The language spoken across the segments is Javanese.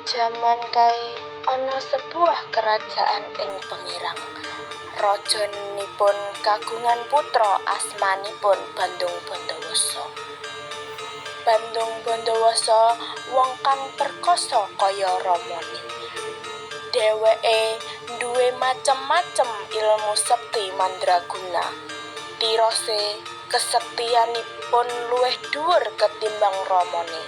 Jaman kae ana sebuah kerajaan ing Pengirang. Rajanipun kagungan putra asmanipun Bandung Bandawasa. Bandung Bandawasa wong kang perkasa kaya ramane. Dheweke duwe macem-macem ilmu sekti mandraguna. Tirose kesektianipun luwih dhuwur ketimbang ramane.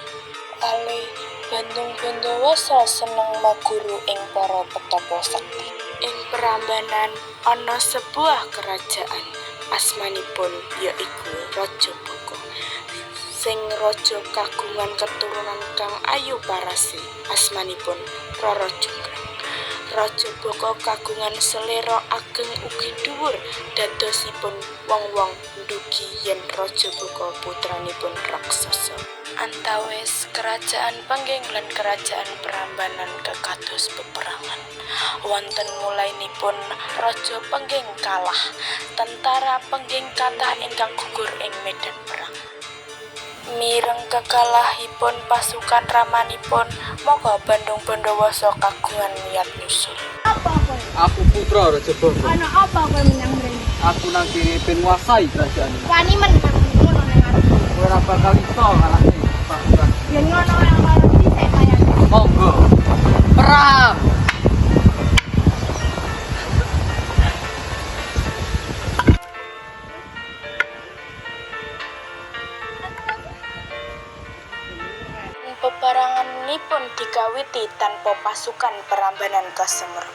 Ali Bandung Bandawasa seneng maguru ing para petapa sekti. Ing Prambanan ana sebuah kerajaan asmanipun yaiku Raja Boko. Sing raja kagungan keturunan kang ayu parase asmanipun Rara Jonggrang. Raja Boko kagungan selera ageng ugi dhuwur dadosipun wong-wong ndugi yen Raja Boko putranipun raksasa. Antawis kerajaan Pengging lan kerajaan Prambanan kekados peperangan. Wonten mulainipun Raja Pengging kalah, tentara Pengging kathah ingkang gugur ing medan perang. Mireng kekalahipun pasukan ramanipun, maka Bandung Bandawasa kagungan niat nyusul. Apa kowe? Aku putra Raja Boko. Ana apa kowe menyang mrene? Aku nang kene penguasai kerajaan ini. Wani men ngono nang arep. Ora bakal iso ngalahke pasukan. Yen ngono yang karo dhisik kaya. Monggo. Perang. Peperanganipun dikawiti tanpa pasukan Prambanan kasemer.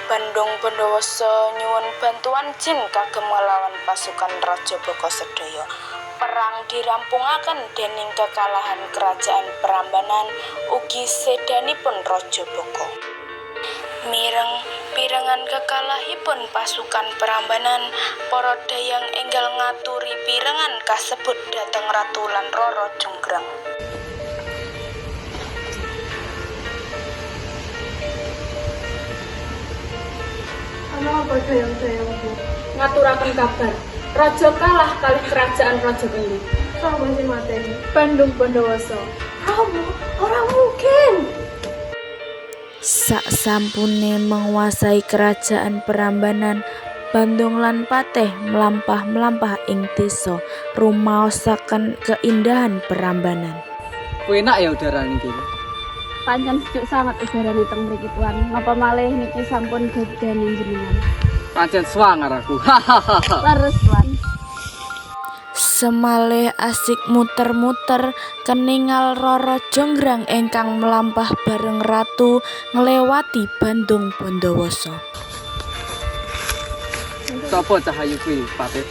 Bandung Bandawasa nyuwun bantuan jin kagem nglawan pasukan Raja Boko sedaya. Perang dirampungaken dening kekalahan kerajaan Prambanan ugi sedanipun Raja Boko. Mireng pirengan kekalahipun pasukan Prambanan, para dayang enggal ngaturi pirengan kasebut dhateng Ratu lan Rara Jonggrang. Ana apa dayang-dayangku? Ngaturaken kabar. Raja kalah kali kerajaan Raja Pengging. Sapa sing mateni? Bandung Bandawasa. Kamu ora mungkin. Sak sampune menguasai kerajaan Prambanan, Bandung lan Patih melampah-melampah ing desa rumaosaken keindahan Prambanan. Enak ya udara niki. Pancen sejuk sangat udara di teng mriki tuan. Napa malih niki sampun gedani jenengan. Pancen swanger aku. Leres tuan. Semalih asik muter-muter keningal Rara Jonggrang ingkang melampah bareng ratu nglewati Bandung Bandawasa. Sopo cahayu kuwi, Patih?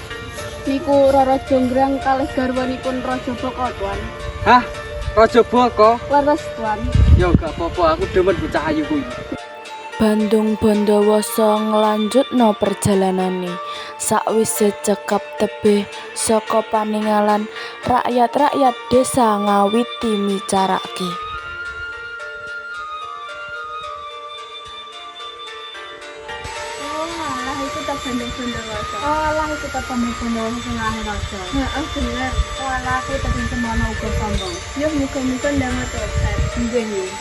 Niku Rara Jonggrang kalih garwanipun Raja Boko tuan. Hah? Raja Boko? Leres tuan. Ya gak apa-apa, aku demen ku cahayu kuwi. Bandung Bandawasa nglanjutno perjalanane. Sakwise cekap tebih saka paninggalan, rakyat-rakyat desa ngawiti micarake. Oh, alah itu tak Bandung Bandawasa. Oh, alah itu tak Bandung Bandawasa sing lahir raja. Heeh, bener. Oh, alah aku tak semono uga sombong. Yo muga-muga ndang tobat. Nggih nggih.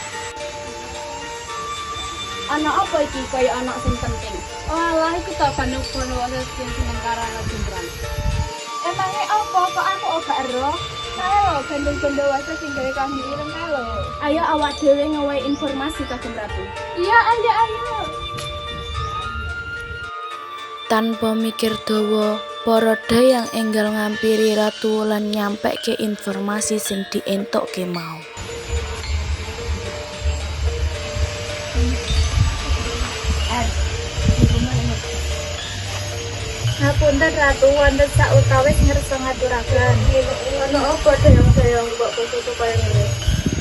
Ana apa iki kaya anak sing penting? Oh, alah iku tak Bandung Bandawasa sing seneng karo Jonggrang. Emangnya apa kok aku ora ero? Halo, Bandung Bandawasa sing gawe kami ireng halo. Ayo awak dhewe ngewehi informasi kagem Ratu. Iya, ayo. Tanpa mikir dawa, para dayang enggal ngampiri ratu lan nyampekke informasi sing dientukke mau. Ngapunten Ratu, wonten sautawis ngersa ngaturaken. Ana apa dayang-dayang mbok kudu supaya ngurus?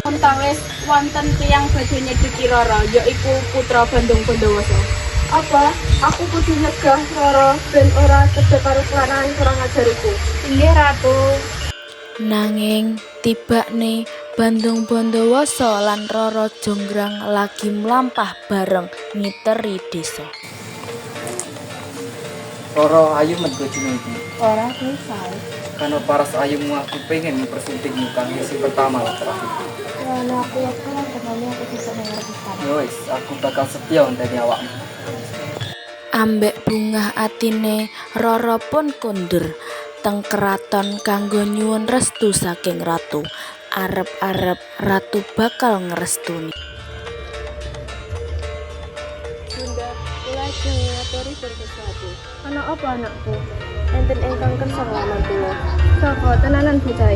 Untawis wonten tiyang badhe nyedhiki Rara, yaiku putra Bandung Bandawasa. Apa? Aku kudu nyegah Rara ben ora cedhek karo kelanahan kurang ajar iku. Inggih Ratu. Nanging tibane Bandung Bandawasa lan Rara Jonggrang lagi mlampah bareng ngiteri desa. Rara ayu men bojone iki. Ora bisa. Karena paras ayumu aku pengen mempersuntingmu kang sing pertama lah terakhir. Soalnya aku yakin temannya aku bisa mengerti. Ya wis, aku bakal setia untuk awakmu. Ambek bungah atine Roro pun kundur teng keraton kanggo nyuwun restu saking ratu. Arep-arep ratu bakal ngrestuni. Bunda, kula ajeng ngaturi sesuatu. Ana apa anakku? Enten ingkang kersa nglamar kula. Sapa tenanan bocah?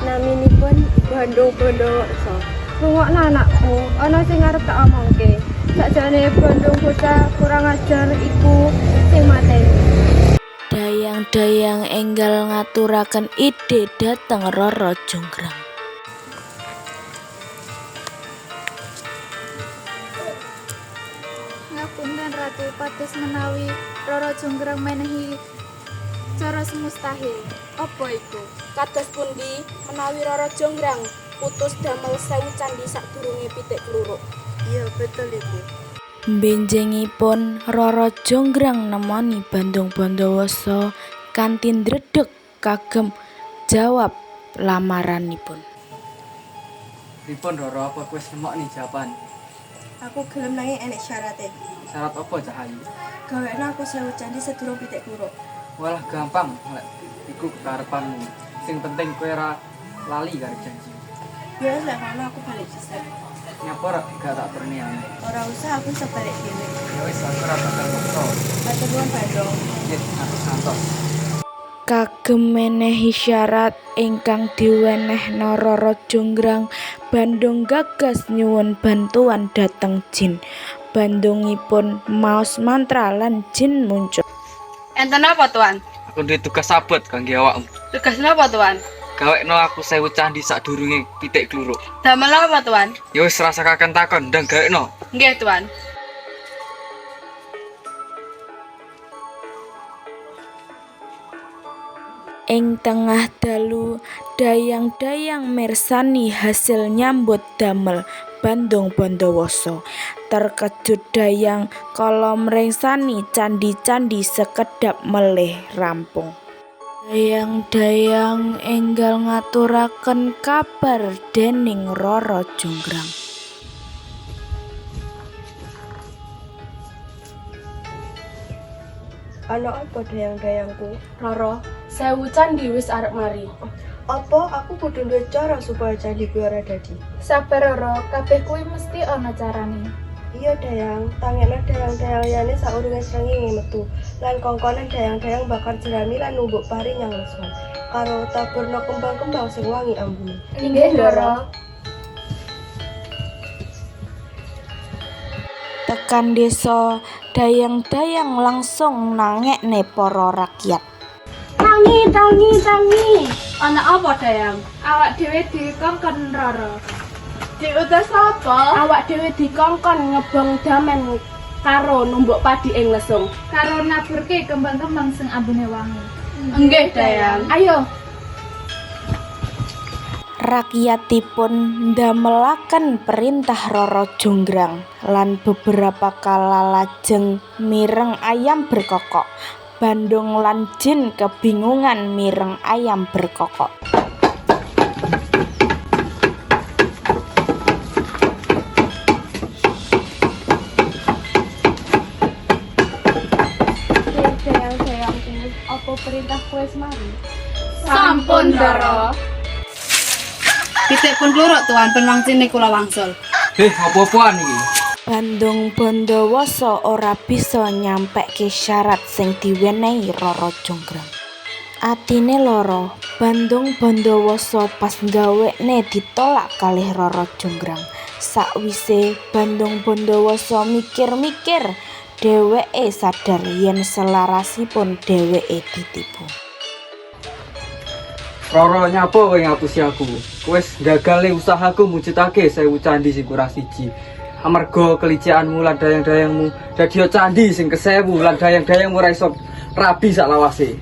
Naminipun Bandung Bondowoso. Rungokna anakku, ana sing arep tak omongke. Sakjane Bandung bocah kurang ajar iku sing mateni. Dayang-dayang enggal ngaturaken ide dateng Roro Jonggrang. Ngapunten Ratu, pados menawi Roro Jonggrang menehi cara semustahil. Apa iku? Kados pundi menawi Roro Jonggrang putus damel 1000 candhi sadurunge pitik kluruk. Iya, betul iku. Benjengipun Roro Jonggrang nemoni Bandung Bondowoso kanthi ndredeg kagem jawab lamaranipun. Pripun Roro, apa kowe wis nemokni jawaban? Aku gelem nanging enek syarate. Syarat apa Cahayu? Gawekna aku 1000 candhi sedurung pitik kluruk. Walah gampang, lek iku kekarepanmu. Sing penting kowe ora lali karo janji. Ya wis lek ngono aku balik dhisik. Nyapa gak tak berniat. Ora usah aku iso balik dhewe. Ya wis aku ora bakal maksa. Matur nuwun Bandung. Nggih, aku santos. Kagem menehi syarat ingkang diwenehna Roro Jonggrang, Bandung gagas nyuwun bantuan dhateng jin. Bandungipun maos mantra lan jin muncul. Enten apa, Tuan? Aku duwe tugas abot kangge awakmu. Tugas napa, Tuan? Gawekno aku 1000 candhi sadurunge pitik kluruk. Damel apa, Tuan? Ya wis rasa kaken takon, ndang gawekno. Nggih, Tuan. Ing tengah dalu, dayang-dayang mirsani hasil nyambut damel Bandung Bondowoso. Terkejut dayang kala mrengsani candhi-candhi sekedap melih rampung. Dayang-dayang enggal ngaturaken kabar dening Roro Jonggrang. Ana apa dayang-dayangku? Roro, 1000 candhi wis arep mari. Apa aku kudu duwe cara supaya candhi kuwi ora dadi? Sabar Roro, kabeh kuwi mesti ana carane. Iya dayang, tangekna dayang-dayang liyane saurunge srengenge metu. Lan kongkonen dayang-dayang bakar jerami lan numbuk pari nyang leswan. Karo taburna kembang-kembang sing wangi ambune. Inggih, Roro. Tekan desa, dayang-dayang langsung nangekne para rakyat. Tangi. Ana apa, Dayang? Awak dhewe dikongkon Roro. Diutus apa? Awak dhewe dikongkon ngebong damen karo numbuk padi ing lesung. Karo naburke kembang-kembang sing ambune wangi. Nggih, Dayang. Ayo. Rakyatipun ndamelaken perintah Roro Jonggrang lan beberapa kala lajeng mireng ayam berkokok. Bandung lan jin kebingungan mireng ayam berkokok. Dayang-dayangku, apa perintah wis mari? Sampun, Roro. Pitik pun kluruk Tuan, ben wangcine kula wangsul. Apa-apaan iki? Bandung Bondowoso ora bisa nyampekke syarat sing diwenehi Roro Jonggrang. Atine loro, Bandung Bondowoso pas gawekne ditolak kalih Roro Jonggrang. Sakwise Bandung Bondowoso mikir-mikir, dheweke sadar yen selarasipun dheweke ditipu. Roro nyapa kowe ngapusi aku. Kowe wis gagal usahaku mujudake 1000 candhi sing kurang siji. Amarga kelicikanmu lan dayang-dayangmu dadi candhi sing ke-1000 lan dayang-dayangmu ora iso rabi sak lawase.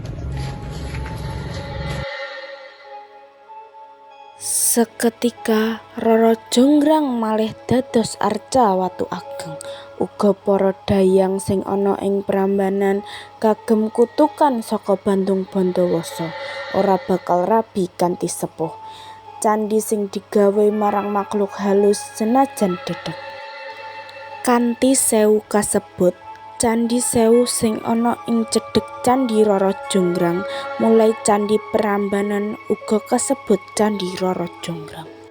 Seketika Roro Jonggrang malih dados arca watu ageng. Uga para dayang sing ana ing Prambanan kagem kutukan saka Bandung Bondowoso ora bakal rabi kanthi sepuh. candhi sing digawe marang makhluk halus senajan dedeg. Kanthi sewu kasebut, Candhi Sewu sing ana ing cedhek Candhi Roro Jonggrang mulai Candhi Prambanan uga kasebut Candhi Roro Jonggrang.